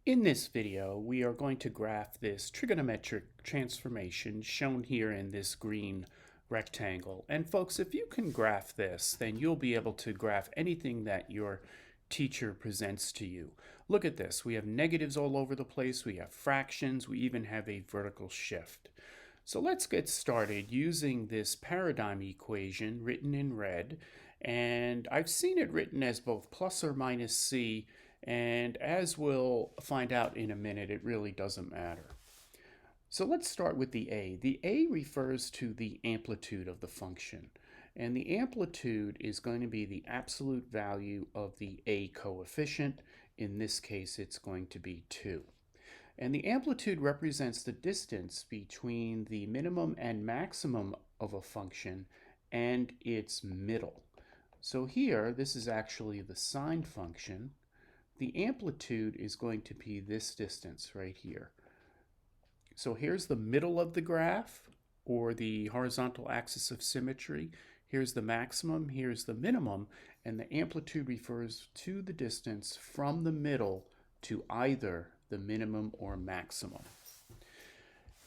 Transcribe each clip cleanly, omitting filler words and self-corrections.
In this video, we are going to graph this trigonometric transformation shown here in this green rectangle. And folks, if you can graph this, then you'll be able to graph anything that your teacher presents to you. Look at this. We have negatives all over the place. We have fractions. We even have a vertical shift. So let's get started using this paradigm equation written in red. And I've seen it written as both plus or minus c, and as we'll find out in a minute, it really doesn't matter. So let's start with the a. The a refers to the amplitude of the function. And the amplitude is going to be the absolute value of the a coefficient. In this case, it's going to be 2. And the amplitude represents the distance between the minimum and maximum of a function and its middle. So here, this is actually the sine function. The amplitude is going to be this distance right here. So here's the middle of the graph, or the horizontal axis of symmetry. Here's the maximum, here's the minimum, and the amplitude refers to the distance from the middle to either the minimum or maximum.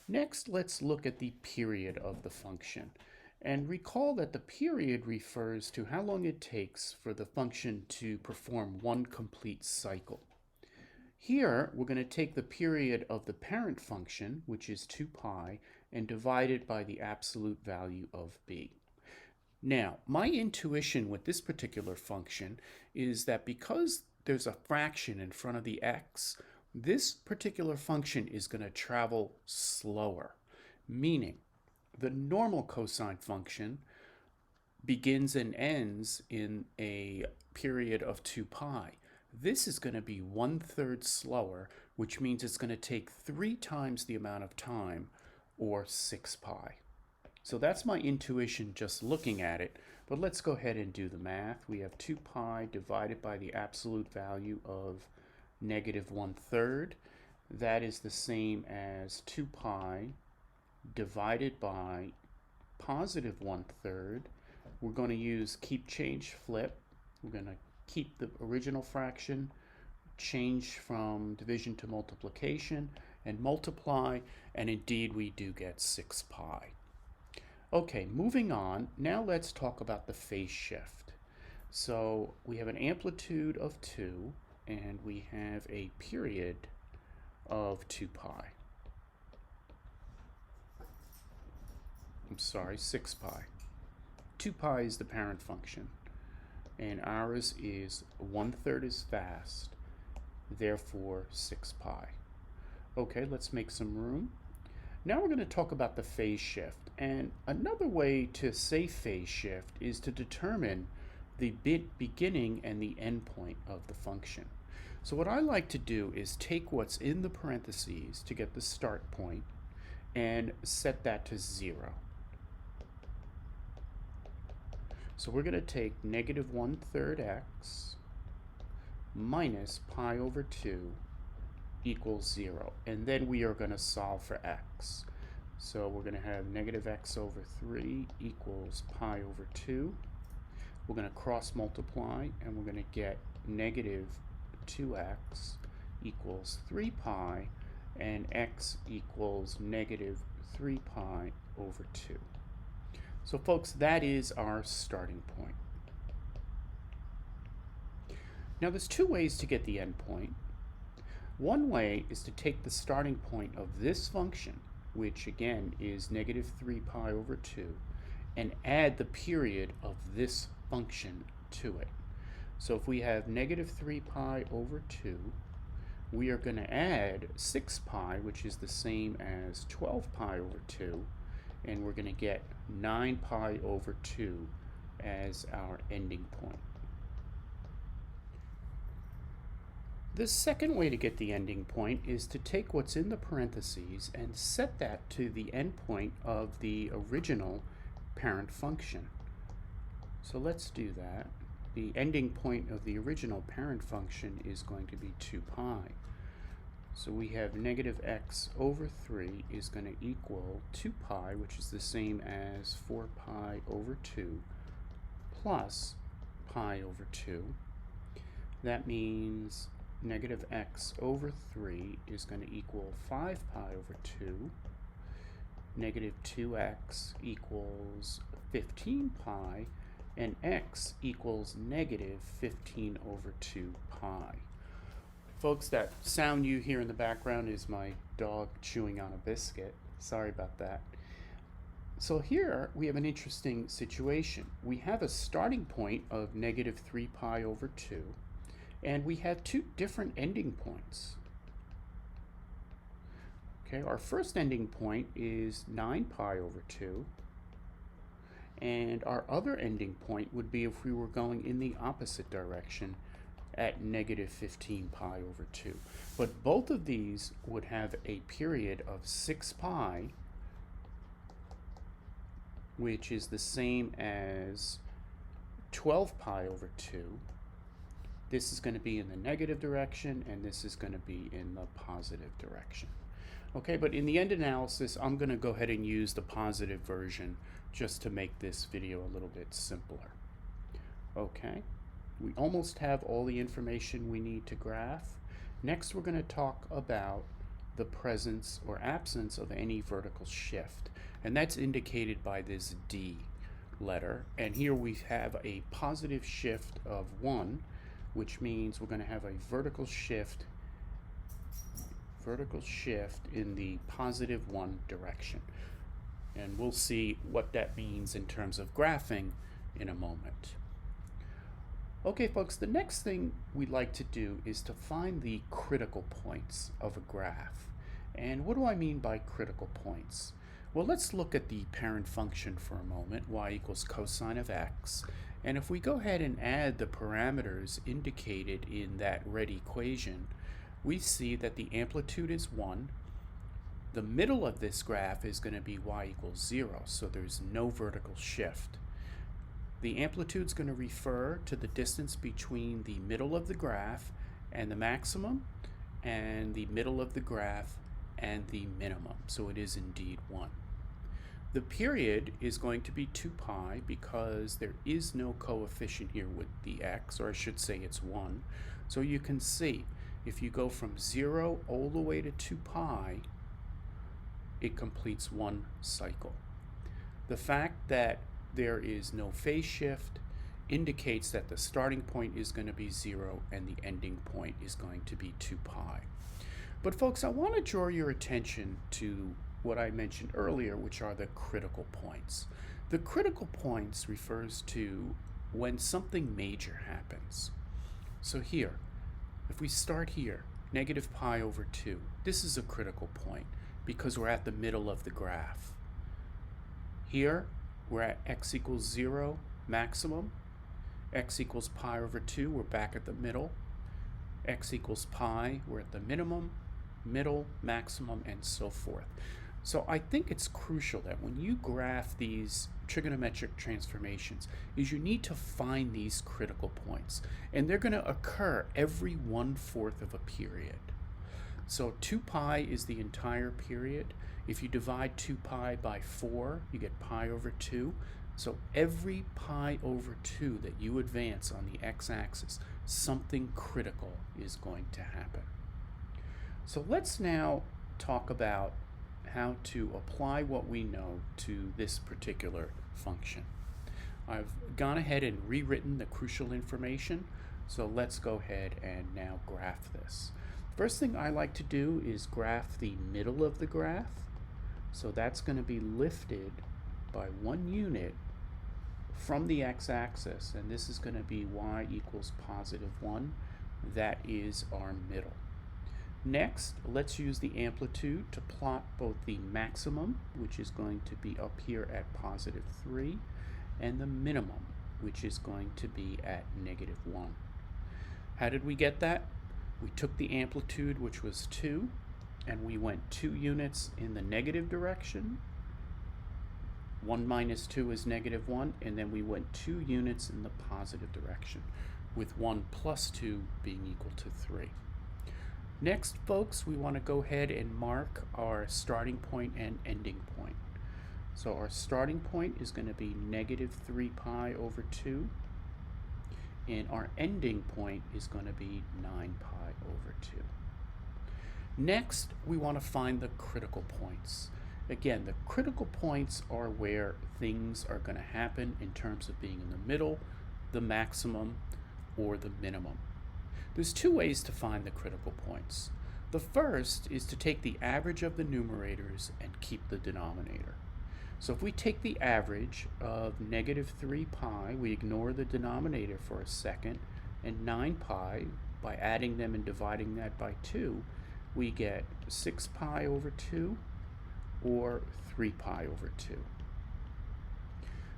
Next, let's look at the period of the function. And recall that the period refers to how long it takes for the function to perform one complete cycle. Here, we're going to take the period of the parent function, which is 2 pi, and divide it by the absolute value of b. Now, my intuition with this particular function is that because there's a fraction in front of the x, this particular function is going to travel slower, meaning the normal cosine function begins and ends in a period of 2 pi. This is going to be 1/3 slower, which means it's going to take 3 times the amount of time, or 6 pi. So that's my intuition just looking at it, but let's go ahead and do the math. We have 2 pi divided by the absolute value of -1/3. That is the same as 2 pi divided by +1/3. We're going to use keep change flip. We're going to keep the original fraction, change from division to multiplication, and multiply, and indeed we do get 6 pi. Okay, moving on, now let's talk about the phase shift. So we have an amplitude of 2, and we have a period of 2 pi. 6 pi. 2 pi is the parent function, and ours is 1/3 as fast, therefore 6 pi. Okay, let's make some room. Now we're going to talk about the phase shift, and another way to say phase shift is to determine the beginning and the end point of the function. So what I like to do is take what's in the parentheses to get the start point and set that to 0. So we're going to take -1/3 x minus pi over 2 equals 0. And then we are going to solve for x. So we're going to have -x/3 equals pi over 2. We're going to cross multiply, and we're going to get -2x equals 3 pi, and x equals -3 pi over 2. So folks, that is our starting point. Now there's 2 ways to get the end point. One way is to take the starting point of this function, which again is -3 pi over 2, and add the period of this function to it. So if we have -3 pi over 2, we are going to add 6 pi, which is the same as 12 pi over 2, and we're going to get 9 pi over 2 as our ending point. The second way to get the ending point is to take what's in the parentheses and set that to the endpoint of the original parent function. So let's do that. The ending point of the original parent function is going to be 2 pi. So we have -x/3 is going to equal 2 pi, which is the same as 4 pi over 2, plus pi over 2. That means negative x over 3 is going to equal 5 pi over 2. Negative 2x equals 15 pi, and x equals negative 15 over 2 pi. Folks, that sound you hear in the background is my dog chewing on a biscuit. Sorry about that. So here we have an interesting situation. We have a starting point of negative 3 pi over 2, and we have two different ending points. Okay, our first ending point is 9 pi over 2, and our other ending point would be if we were going in the opposite direction at negative 15 pi over 2. But both of these would have a period of 6 pi, which is the same as 12 pi over 2. This is going to be in the negative direction, and this is going to be in the positive direction. Okay, but in the end analysis, I'm going to go ahead and use the positive version just to make this video a little bit simpler. Okay, we almost have all the information we need to graph. Next, we're going to talk about the presence or absence of any vertical shift, and that's indicated by this D letter. And here we have a positive shift of 1, which means we're going to have a vertical shift in the positive 1 direction. And we'll see what that means in terms of graphing in a moment. Okay, folks, the next thing we'd like to do is to find the critical points of a graph. And what do I mean by critical points? Well, let's look at the parent function for a moment, y equals cosine of x. And if we go ahead and add the parameters indicated in that red equation, we see that the amplitude is 1. The middle of this graph is going to be y equals 0, so there's no vertical shift. The amplitude is going to refer to the distance between the middle of the graph and the maximum, and the middle of the graph and the minimum, so it is indeed 1. The period is going to be 2 pi because there is no coefficient here with the x, or I should say it's 1. So you can see if you go from 0 all the way to 2 pi, it completes one cycle. The fact that there is no phase shift indicates that the starting point is going to be 0 and the ending point is going to be 2 pi. But folks, I want to draw your attention to what I mentioned earlier, which are the critical points. The critical points refers to when something major happens. So here, if we start here, negative pi over 2, this is a critical point because we're at the middle of the graph. Here, we're at x equals 0, maximum. X equals pi over 2, we're back at the middle. X equals pi, we're at the minimum, middle, maximum, and so forth. So I think it's crucial that when you graph these trigonometric transformations is you need to find these critical points, and they're going to occur every 1/4 of a period. So 2 pi is the entire period. If you divide 2 pi by 4, you get pi over 2. So every pi over 2 that you advance on the x-axis, something critical is going to happen. So let's now talk about how to apply what we know to this particular function. I've gone ahead and rewritten the crucial information, so let's go ahead and now graph this. First thing I like to do is graph the middle of the graph. So that's going to be lifted by 1 unit from the x-axis, and this is going to be y equals positive 1. That is our middle. Next, let's use the amplitude to plot both the maximum, which is going to be up here at positive 3, and the minimum, which is going to be at negative 1. How did we get that? We took the amplitude, which was 2, and we went 2 units in the negative direction. 1 minus 2 is negative 1, and then we went 2 units in the positive direction, with 1 plus 2 being equal to 3. Next, folks, we want to go ahead and mark our starting point and ending point. So our starting point is going to be negative 3 pi over 2, and our ending point is going to be 9 pi over 2. Next, we want to find the critical points. Again, the critical points are where things are going to happen in terms of being in the middle, the maximum, or the minimum. There's two ways to find the critical points. The first is to take the average of the numerators and keep the denominator. So if we take the average of negative 3 pi, we ignore the denominator for a second, and 9 pi, by adding them and dividing that by 2, we get 6 pi over 2 or 3 pi over 2.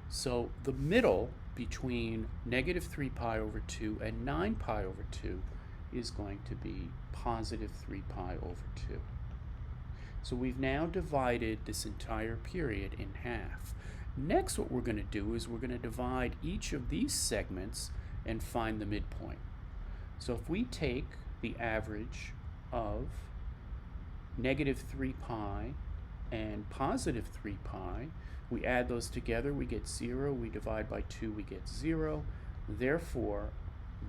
So the middle between negative 3 pi over 2 and 9 pi over 2 is going to be positive 3 pi over 2. So we've now divided this entire period in half. Next, what we're going to do is we're going to divide each of these segments and find the midpoint. So if we take the average of negative 3 pi and positive 3 pi, we add those together, we get 0. We divide by 2, we get 0. Therefore,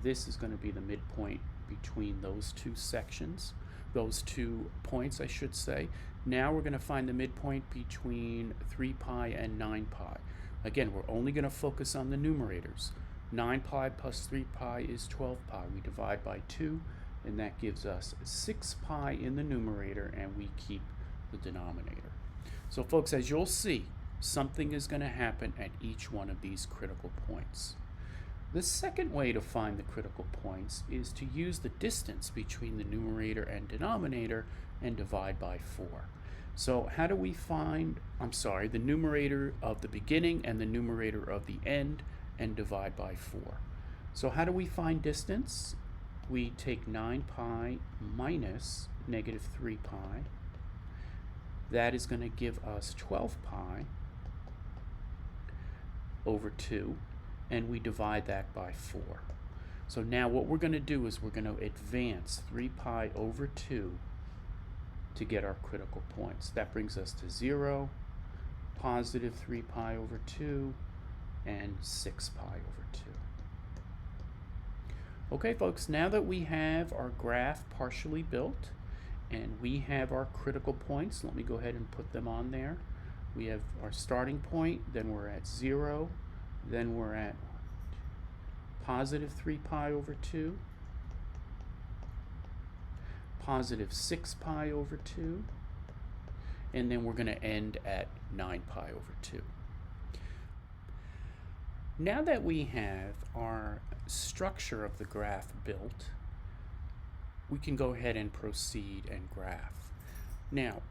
this is going to be the midpoint between those two sections, those 2 points, I should say. Now we're going to find the midpoint between 3 pi and 9 pi. Again, we're only going to focus on the numerators. 9 pi plus 3 pi is 12 pi. We divide by 2, and that gives us 6 pi in the numerator, and we keep the denominator. So folks, as you'll see, something is going to happen at each one of these critical points. The second way to find the critical points is to use the distance between the numerator and denominator and divide by 4. So how do we find, the numerator of the beginning and the numerator of the end and divide by 4? So how do we find distance? We take 9 pi minus negative 3 pi. That is going to give us 12 pi over 2, and we divide that by 4. So now what we're going to do is we're going to advance 3 pi over 2 to get our critical points. That brings us to 0, positive 3 pi over 2, and 6 pi over 2. Okay, folks, now that we have our graph partially built and we have our critical points, let me go ahead and put them on there. We have our starting point, then we're at 0, then we're at positive 3 pi over 2, positive 6 pi over 2, and then we're going to end at 9 pi over 2. Now that we have our structure of the graph built, we can go ahead and proceed and graph. Now,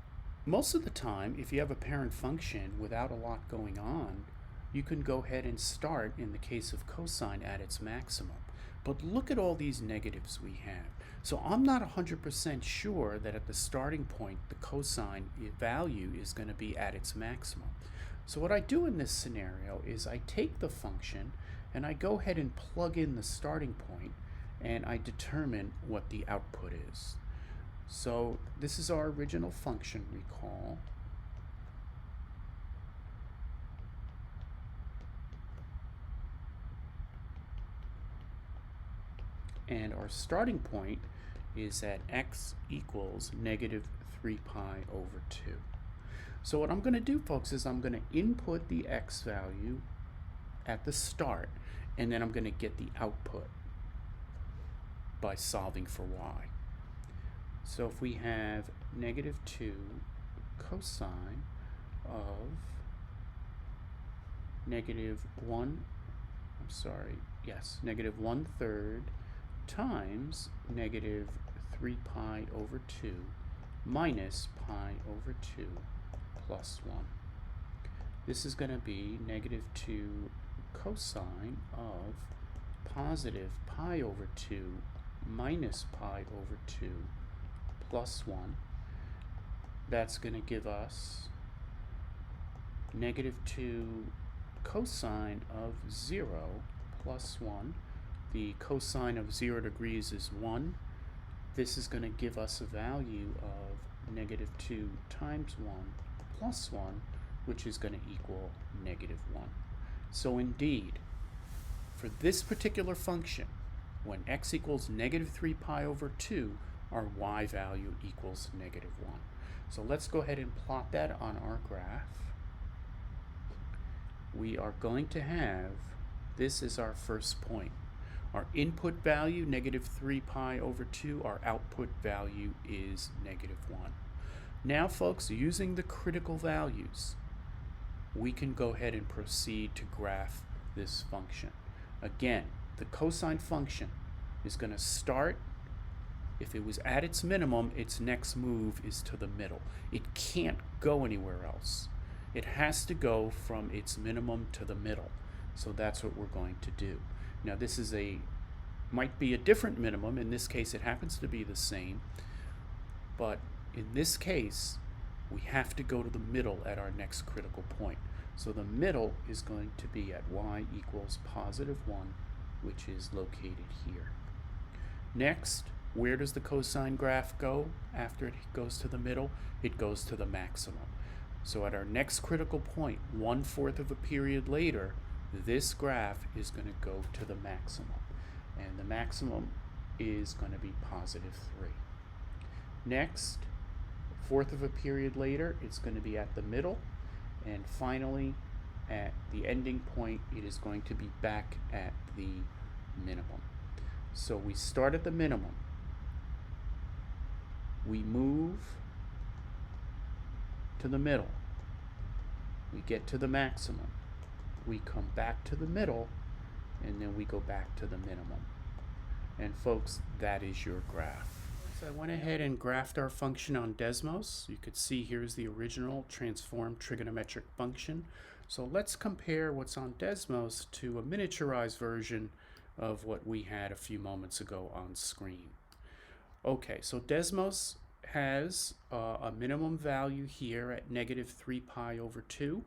most of the time, if you have a parent function without a lot going on, you can go ahead and start, in the case of cosine, at its maximum. But look at all these negatives we have. So I'm not 100% sure that at the starting point, the cosine value is going to be at its maximum. So what I do in this scenario is I take the function and I go ahead and plug in the starting point and I determine what the output is. So this is our original function, recall. And our starting point is at x equals negative 3 pi over 2. So what I'm going to do, folks, is I'm going to input the x value at the start, and then I'm going to get the output by solving for y. So if we have negative 2 cosine of negative 1/3 times negative 3 pi over 2 minus pi over 2 plus 1. This is going to be negative 2 cosine of positive pi over 2 minus pi over 2 plus 1. That's going to give us negative 2 cosine of 0 plus 1. The cosine of 0 degrees is 1. This is going to give us a value of negative 2 times 1 plus 1, which is going to equal negative 1. So indeed, for this particular function, when x equals negative 3 pi over 2, our y value equals negative 1. So let's go ahead and plot that on our graph. We are going to have, this is our first point. Our input value, negative 3 pi over 2. Our output value is negative 1. Now, folks, using the critical values, we can go ahead and proceed to graph this function. Again, the cosine function is going to start, if it was at its minimum, its next move is to the middle. It can't go anywhere else. It has to go from its minimum to the middle. So that's what we're going to do. Now this is might be a different minimum. In this case, it happens to be the same. But in this case, we have to go to the middle at our next critical point. So the middle is going to be at y equals positive 1, which is located here. Next, where does the cosine graph go after it goes to the middle? It goes to the maximum. So at our next critical point, 1/4 of a period later, this graph is going to go to the maximum. And the maximum is going to be positive 3. Next, 1/4 of a period later, it's going to be at the middle. And finally, at the ending point, it is going to be back at the minimum. So we start at the minimum. We move to the middle. We get to the maximum. We come back to the middle, and then we go back to the minimum. And folks, that is your graph. So I went ahead and graphed our function on Desmos. You could see here's the original transformed trigonometric function. So let's compare what's on Desmos to a miniaturized version of what we had a few moments ago on screen. Okay, so Desmos has a minimum value here at negative 3 pi over 2.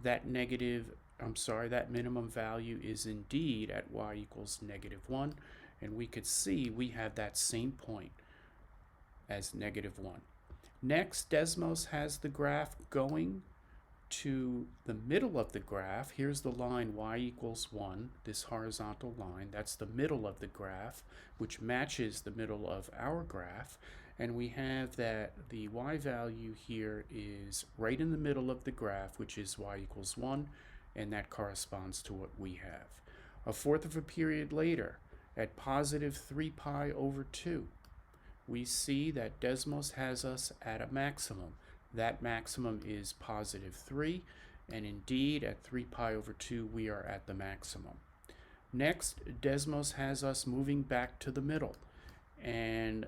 That minimum value is indeed at y equals negative 1, and we could see we have that same point as negative 1. Next, Desmos has the graph going to the middle of the graph. Here's the line y equals 1, this horizontal line. That's the middle of the graph, which matches the middle of our graph. And we have that the y value here is right in the middle of the graph, which is y equals 1, and that corresponds to what we have. 1/4 of a period later, at positive 3 pi over 2, we see that Desmos has us at a maximum. That maximum is positive 3, and indeed at 3 pi over 2 we are at the maximum. Next, Desmos has us moving back to the middle, and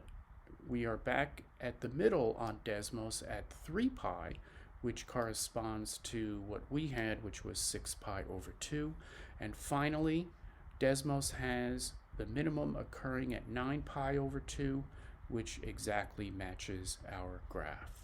we are back at the middle on Desmos at 3 pi, which corresponds to what we had, which was 6 pi over 2. And finally, Desmos has the minimum occurring at 9 pi over 2, which exactly matches our graph.